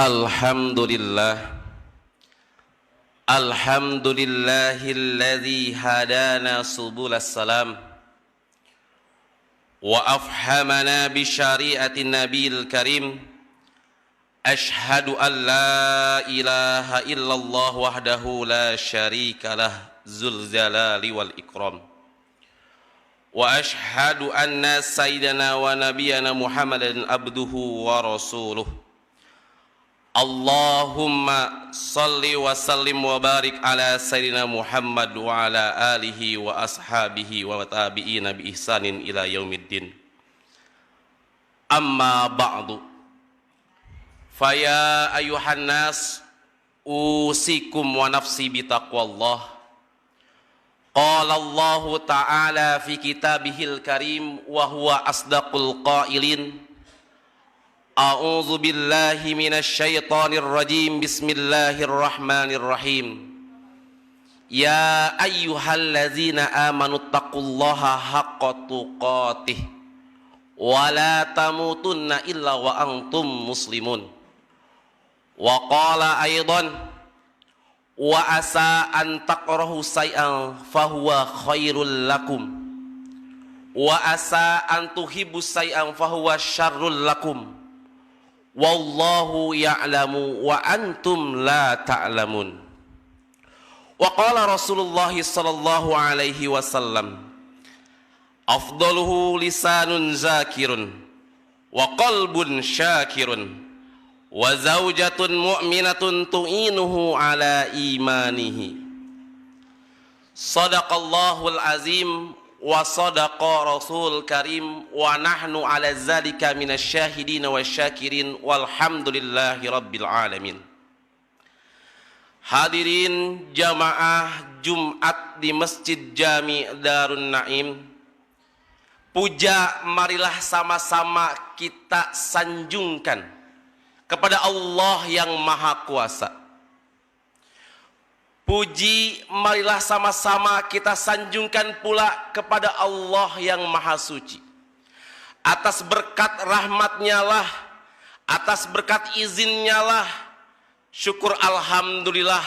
Alhamdulillah, alhamdulillahilladzi hadana subulas salam wa afhamana bi syari'atin nabiyil karim. Ashhadu an la ilaha illallah wahdahu la syarikalah dzul jalali wal ikram. Wa ashhadu anna sayyidana wa nabiyyana Muhammadan abduhu wa rasuluh. Allahumma salli wa sallim wa barik ala sayyidina Muhammad wa ala alihi wa ashabihi wa tabi'ina bi ihsanin ila yaumiddin. Amma ba'du. Faya ayuhan nas usikum wa nafsi bitaqwallah. Qala Allah ta'ala fi kitabihil karim wa huwa asdaqul qailin. A'udzu billahi minasy syaithanir rajim. Bismillahirrahmanirrahim. Ya ayyuhalladzina amanu taqullaha haqqa tuqatih wa la tamutunna illa wa antum muslimun. Wa qala aidan wa asa an takrahu syai'an fahuwa khairul lakum wa asa an tuhibbu syai'an fahuwa syarrul lakum. Wallahu ya'lamu wa antum la ta'lamun. Wa qala Rasulullah sallallahu alaihi wasallam, afdaluhu lisanun zakirun wa qalbun syakirun wa zaujatun mu'minatun tu'inuhu ala imanihi. Sadaqallahul azim wa sadaqa rasul karim wa nahnu ala zalika minasyahidin wa syakirin walhamdulillahi rabbil alamin. Hadirin jamaah Jumat di Masjid Jami Darun Naim, puja marilah sama-sama kita sanjungkan kepada Allah yang Maha Kuasa. Puji marilah sama-sama kita sanjungkan pula kepada Allah yang Maha Suci. Atas berkat rahmatnya lah, atas berkat izinnya lah, syukur alhamdulillah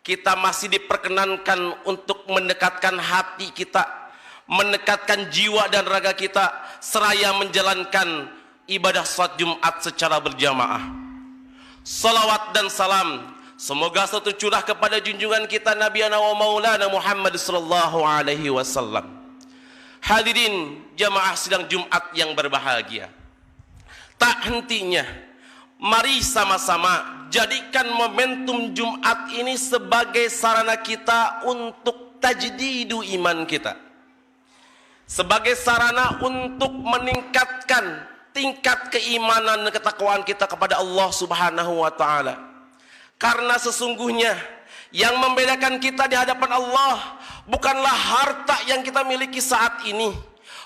kita masih diperkenankan untuk mendekatkan hati kita, mendekatkan jiwa dan raga kita, seraya menjalankan ibadah salat Jumat secara berjamaah. Salawat dan salam semoga selalu curah kepada junjungan kita Nabi wa Maulana Muhammad sallallahu alaihi wasallam. Hadirin jamaah sidang Jumat yang berbahagia, tak hentinya mari sama-sama jadikan momentum Jumat ini sebagai sarana kita untuk tajdidu iman kita, sebagai sarana untuk meningkatkan tingkat keimanan dan ketakwaan kita kepada Allah Subhanahu wa taala. Karena sesungguhnya yang membedakan kita di hadapan Allah bukanlah harta yang kita miliki saat ini,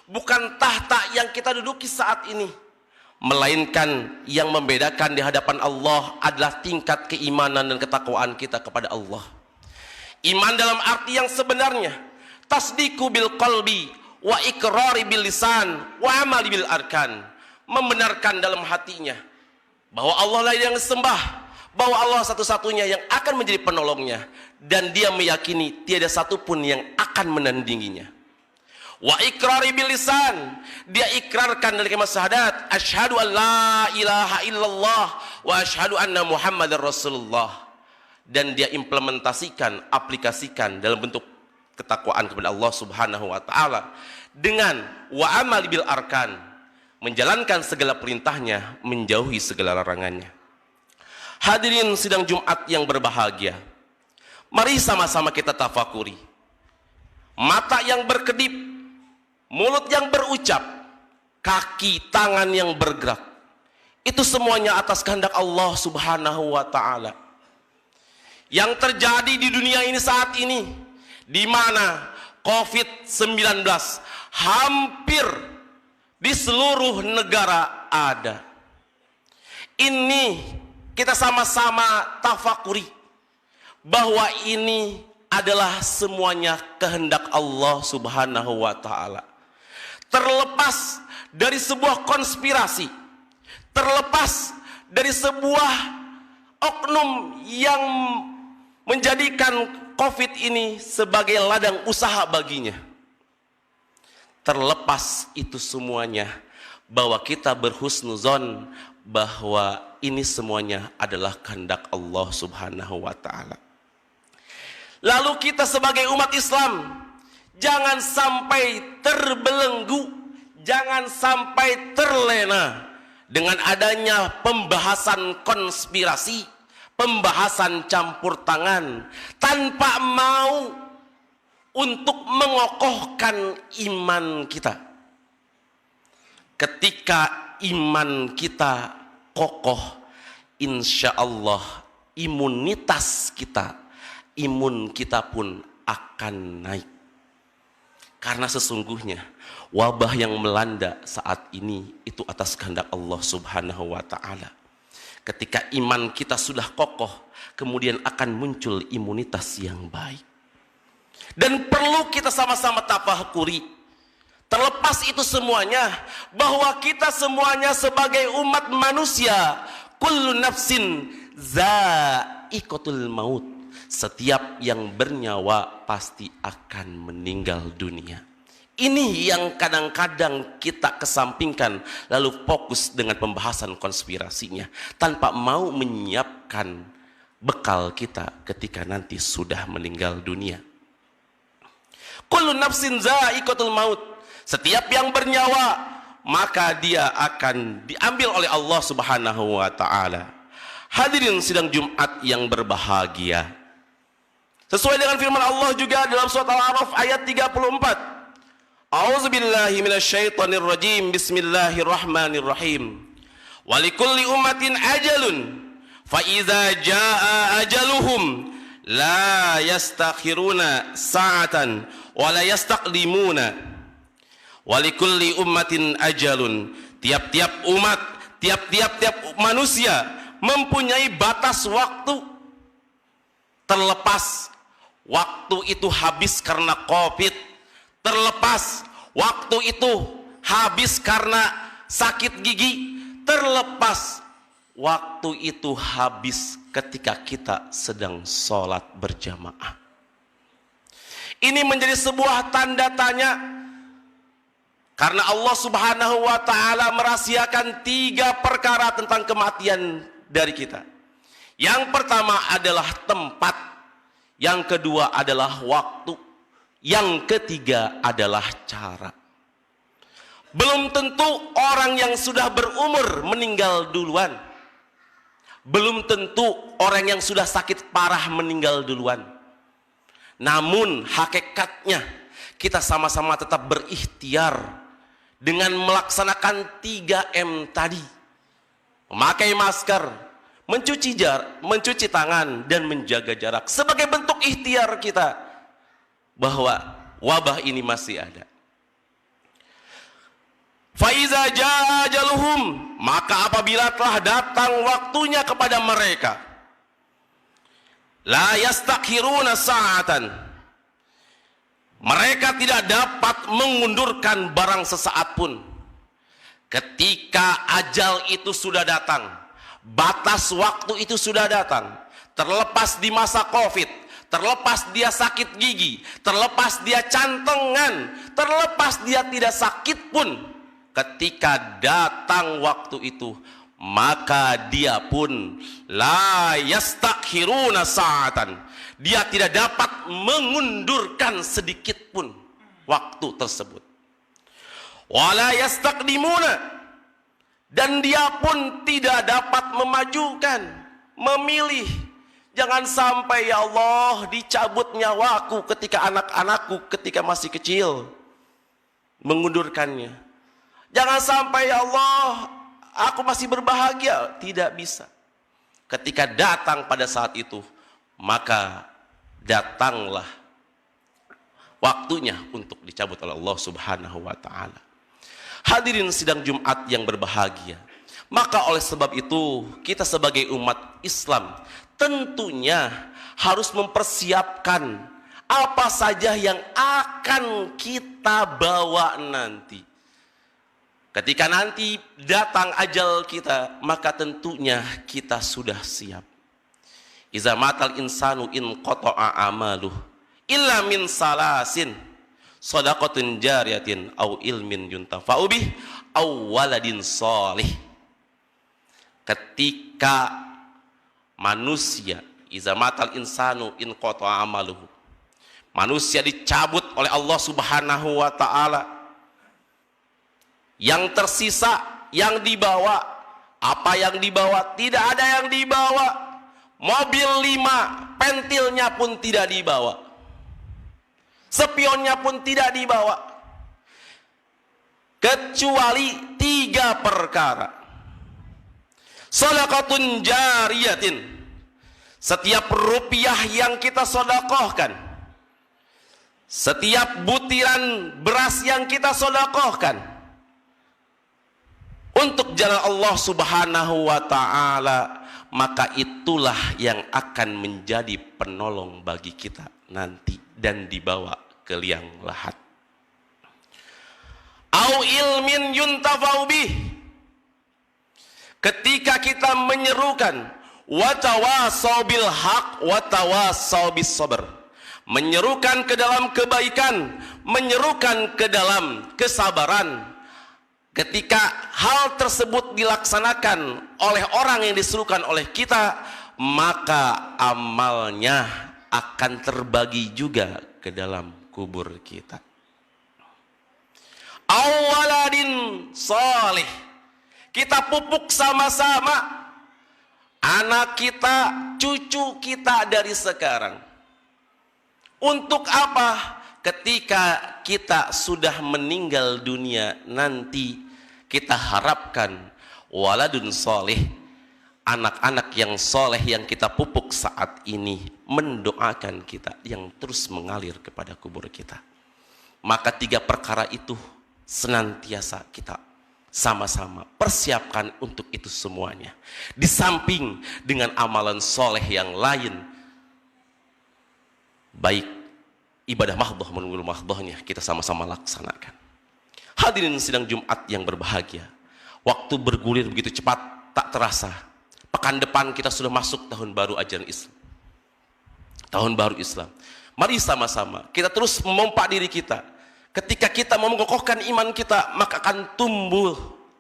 bukan tahta yang kita duduki saat ini, melainkan yang membedakan di hadapan Allah adalah tingkat keimanan dan ketakwaan kita kepada Allah. Iman dalam arti yang sebenarnya, tasdiqu bil qalbi wa iqrari bil lisan wa amali bil arkan, membenarkan dalam hatinya bahwa Allah lah yang disembah, bahwa Allah satu-satunya yang akan menjadi penolongnya, dan dia meyakini tiada satupun yang akan menandinginya. Wa iqrari bil lisan, dia ikrarkan dari kalimat syahadat, asyhadu an la ilaha illallah wa asyhadu anna Muhammadar Rasulullah, dan dia implementasikan, aplikasikan dalam bentuk ketakwaan kepada Allah Subhanahu wa taala dengan wa amali bil arkan, menjalankan segala perintahnya, menjauhi segala larangannya. Hadirin sidang Jumat yang berbahagia, mari sama-sama kita tafakuri. Mata yang berkedip, mulut yang berucap, kaki tangan yang bergerak, itu semuanya atas kehendak Allah Subhanahu wa taala. Yang terjadi di dunia ini saat ini, di mana COVID-19 hampir di seluruh negara ada. Ini kita sama-sama tafakuri bahwa ini adalah semuanya kehendak Allah Subhanahu wa taala. Terlepas dari sebuah konspirasi, terlepas dari sebuah oknum yang menjadikan COVID ini sebagai ladang usaha baginya. Terlepas itu semuanya, bahwa kita berhusnuzon bahwa ini semuanya adalah kehendak Allah Subhanahu wa Ta'ala. Lalu kita sebagai umat Islam jangan sampai terbelenggu, jangan sampai terlena dengan adanya pembahasan konspirasi, pembahasan campur tangan, tanpa mau untuk mengokohkan iman kita. Ketika iman kita kokoh, insya Allah imunitas kita, imun kita pun akan naik. Karena sesungguhnya wabah yang melanda saat ini itu atas kehendak Allah Subhanahu wa Ta'ala. Ketika iman kita sudah kokoh, kemudian akan muncul imunitas yang baik. Dan perlu kita sama-sama tafakuri, terlepas itu semuanya, bahwa kita semuanya sebagai umat manusia, kullu nafsin za'iqatul maut. Setiap yang bernyawa pasti akan meninggal dunia. Ini yang kadang-kadang kita kesampingkan, lalu fokus dengan pembahasan konspirasinya, tanpa mau menyiapkan bekal kita ketika nanti sudah meninggal dunia. Kullu nafsin za'iqatul maut. Setiap yang bernyawa, maka dia akan diambil oleh Allah Subhanahu wa Ta'ala. Hadirin sidang Jumat yang berbahagia, sesuai dengan firman Allah juga dalam surat Al-A'raf ayat 34. A'udzubillahi minasyaitonir rajim. Bismillahirrahmanirrahim. Walikulli ummatin ajalun fa idza jaa ajaluhum la yastakhiruna sa'atan wa la yastaqdimuna. Walikulli ummatin ajalun. Tiap-tiap umat, tiap-tiap manusia mempunyai batas waktu. Terlepas waktu itu habis karena COVID, terlepas waktu itu habis karena sakit gigi, terlepas waktu itu habis ketika kita sedang sholat berjamaah. Ini menjadi sebuah tanda tanya, karena Allah Subhanahu wa Ta'ala merahasiakan 3 perkara tentang kematian dari kita. Yang pertama adalah tempat, yang kedua adalah waktu, yang ketiga adalah cara. Belum tentu orang yang sudah berumur meninggal duluan. Belum tentu orang yang sudah sakit parah meninggal duluan. Namun hakikatnya kita sama-sama tetap berikhtiar dengan melaksanakan 3M tadi. Memakai masker, mencuci tangan, dan menjaga jarak sebagai bentuk ikhtiar kita bahwa wabah ini masih ada. Faiza jaa ajaluhum, maka apabila telah datang waktunya kepada mereka, la yastakhiruna sa'atan, mereka tidak dapat mengundurkan barang sesaat pun. Ketika ajal itu sudah datang, batas waktu itu sudah datang, terlepas di masa COVID, terlepas dia sakit gigi, terlepas dia cantengan, terlepas dia tidak sakit pun, ketika datang waktu itu, maka dia pun la yastakhiruna sa'atan, dia tidak dapat mengundurkan sedikit pun waktu tersebut. Wala yastaqdimuna, dan dia pun tidak dapat memajukan, memilih. Jangan sampai ya Allah dicabut nyawaku ketika anak-anakku ketika masih kecil, mengundurkannya. Jangan sampai ya Allah aku masih berbahagia, tidak bisa. Ketika datang pada saat itu, maka datanglah waktunya untuk dicabut oleh Allah Subhanahu wa Ta'ala. Hadirin sidang Jumat yang berbahagia, maka oleh sebab itu kita sebagai umat Islam tentunya harus mempersiapkan apa saja yang akan kita bawa nanti. Ketika nanti datang ajal kita, maka tentunya kita sudah siap. Iza matal insanu in qata'a amaluh illa min salasin shadaqatin jariyatin au ilmin yuntafa'u bih au waladin shalih. Ketika manusia, iza matal insanu in qata'a amaluhu, manusia dicabut oleh Allah Subhanahu wa taala, yang tersisa, yang dibawa, apa yang dibawa? Tidak ada yang dibawa. Mobil 5, pentilnya pun tidak dibawa. Spionnya pun tidak dibawa. Kecuali 3 perkara. Shadaqatun jariyatin, setiap rupiah yang kita sedekahkan, setiap butiran beras yang kita sedekahkan untuk jalan Allah Subhanahu wa taala, maka itulah yang akan menjadi penolong bagi kita nanti dan dibawa ke liang lahat. Au ilmin yuntafa'u bih, ketika kita menyerukan wa tawassaw bil haq wa tawassaw bis sabr, menyerukan ke dalam kebaikan, menyerukan ke dalam kesabaran. Ketika hal tersebut dilaksanakan oleh orang yang disuruhkan oleh kita, maka amalnya akan terbagi juga ke dalam kubur kita. Awaladin salih, kita pupuk sama-sama anak kita, cucu kita dari sekarang. Untuk apa? Ketika kita sudah meninggal dunia nanti, kita harapkan waladun soleh, anak-anak yang soleh yang kita pupuk saat ini mendoakan kita, yang terus mengalir kepada kubur kita. Maka 3 perkara itu senantiasa kita sama-sama persiapkan untuk itu semuanya. Di samping dengan amalan soleh yang lain, baik ibadah mahdoh menunggu mahdohnya kita sama-sama laksanakan. Hadirin sidang Jumat yang berbahagia, waktu bergulir begitu cepat tak terasa. Pekan depan kita sudah masuk tahun baru ajaran Islam, tahun baru Islam. Mari sama-sama kita terus memompa diri kita. Ketika kita mau mengokohkan iman kita, maka akan tumbuh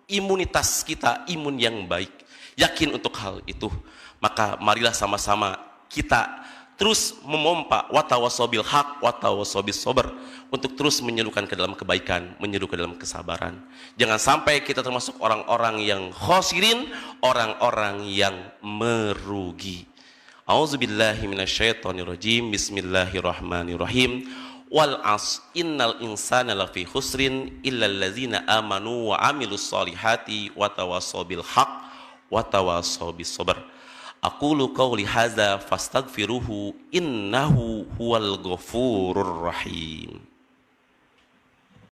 imunitas kita, imun yang baik. Yakin untuk hal itu, maka marilah sama-sama kita terus memompa watawassaw bil haq watawassaw bis sabr, untuk terus menyerukan ke dalam kebaikan, menyeru ke dalam kesabaran. Jangan sampai kita termasuk orang-orang yang khosirin, orang-orang yang merugi. A'udzubillahi minasyaitonirrajim. Bismillahirrahmanirrahim. Wal as innal insana lafi khusrin illal ladzina amanu wa amilus solihati watawassaw bil haq watawassaw bis sabr. Aqulu qawli hadza fastaghfiruhu innahu huwal ghafurur rahim.